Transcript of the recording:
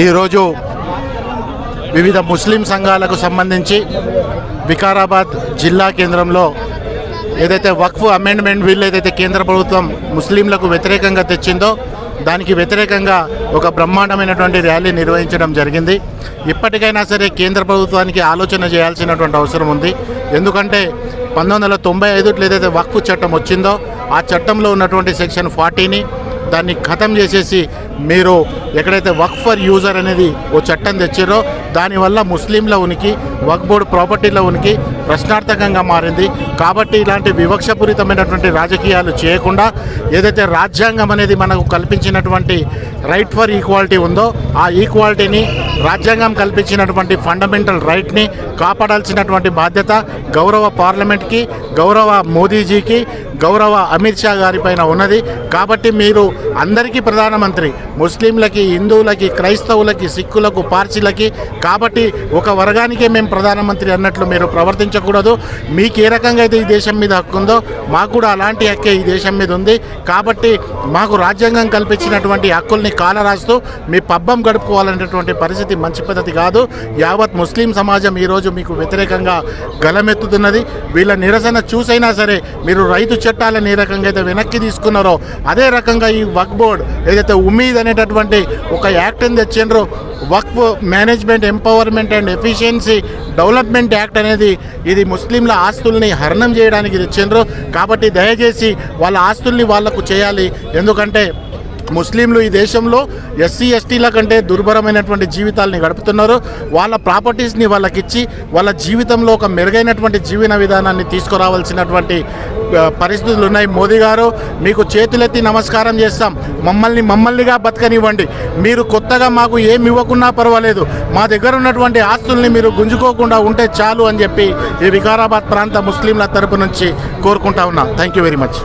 ఈరోజు వివిధ ముస్లిం సంఘాలకు సంబంధించి వికారాబాద్ జిల్లా కేంద్రంలో ఏదైతే వక్ఫ్ అమెండ్మెంట్ బిల్ ఏదైతే కేంద్ర ప్రభుత్వం ముస్లింలకు వ్యతిరేకంగా తెచ్చిందో దానికి వ్యతిరేకంగా ఒక బ్రహ్మాండమైనటువంటి ర్యాలీ నిర్వహించడం జరిగింది. ఇప్పటికైనా సరే కేంద్ర ప్రభుత్వానికి ఆలోచన చేయాల్సినటువంటి అవసరం ఉంది. ఎందుకంటే 1995 ఏదైతే వక్ఫ్ చట్టం వచ్చిందో ఆ చట్టంలో ఉన్నటువంటి సెక్షన్ 40ని దాన్ని ఖతం చేసేసి మీరు ఎక్కడైతే వక్ఫ్ ఫర్ యూజర్ అనేది ఓ చట్టం తెచ్చారో దానివల్ల ముస్లింల ఉనికి వక్ఫ్ బోర్డు ప్రాపర్టీల ఉనికి ప్రశ్నార్థకంగా మారింది. కాబట్టి ఇలాంటి వివక్షపూరితమైనటువంటి రాజకీయాలు చేయకుండా ఏదైతే రాజ్యాంగం అనేది మనకు కల్పించినటువంటి రైట్ ఫర్ ఈక్వాలిటీ ఉందో ఆ ఈక్వాలిటీని రాజ్యాంగం కల్పించినటువంటి ఫండమెంటల్ రైట్ని కాపాడాల్సినటువంటి బాధ్యత గౌరవ పార్లమెంట్కి, గౌరవ మోదీజీకి, గౌరవ అమిత్ షా గారి పైన ఉన్నది. కాబట్టి మీరు అందరికీ ప్రధానమంత్రి, ముస్లింలకి, హిందువులకి, క్రైస్తవులకి, సిక్కులకు, పార్సీలకి, కాబట్టి ఒక వర్గానికే మేము ప్రధానమంత్రి అన్నట్లు మీరు ప్రవర్తించకూడదు. మీకు ఏ రకంగా అయితే ఈ దేశం మీద హక్కు ఉందో మాకు కూడా అలాంటి హక్కే ఈ దేశం మీద ఉంది. కాబట్టి మాకు రాజ్యాంగం కల్పించినటువంటి హక్కుల్ని కాలరాస్తూ మీ పబ్బం గడుపుకోవాలనేటువంటి పరిస్థితి మంచి పద్ధతి కాదు. యావత్ ముస్లిం సమాజం ఈరోజు మీకు వ్యతిరేకంగా గలమెత్తుతున్నది. వీళ్ళ నిరసన చూసైనా సరే మీరు రైతు చట్టాలను ఏ రకంగా అయితే వెనక్కి తీసుకున్నారో అదే రకంగా ఈ వక్ఫ్ బోర్డ్ ఏదైతే ఉమీద్ అనేటటువంటి ఒక యాక్ట్ని తెచ్చిండ్రో, Waqf management empowerment and efficiency development act అనేది ఇది ముస్లింల ఆస్తుల్ని హరణం చేయడానికి తెచ్చిండ్రు. కాబట్టి దయచేసి వాళ్ళ ఆస్తుల్ని వాళ్లకు చేయాలి. ఎందుకంటే ముస్లింలు ఈ దేశంలో ఎస్సీ ఎస్టీల కంటే దుర్భరమైనటువంటి జీవితాలని గడుపుతున్నారు. వాళ్ళ ప్రాపర్టీస్ని వాళ్ళకిచ్చి వాళ్ళ జీవితంలో ఒక మెరుగైనటువంటి జీవన విధానాన్ని తీసుకురావాల్సినటువంటి పరిస్థితులు ఉన్నాయి. మోదీ గారు మీకు చేతులెత్తి నమస్కారం చేస్తాం. మమ్మల్నిగా బతకనివ్వండి. మీరు కొత్తగా మాకు ఏమి ఇవ్వకున్నా పర్వాలేదు, మా దగ్గర ఉన్నటువంటి ఆస్తుల్ని మీరు గుంజుకోకుండా ఉంటే చాలు అని చెప్పి ఈ వికారాబాద్ ప్రాంత ముస్లింల తరపు నుంచి కోరుకుంటా ఉన్నాం. Thank you very much.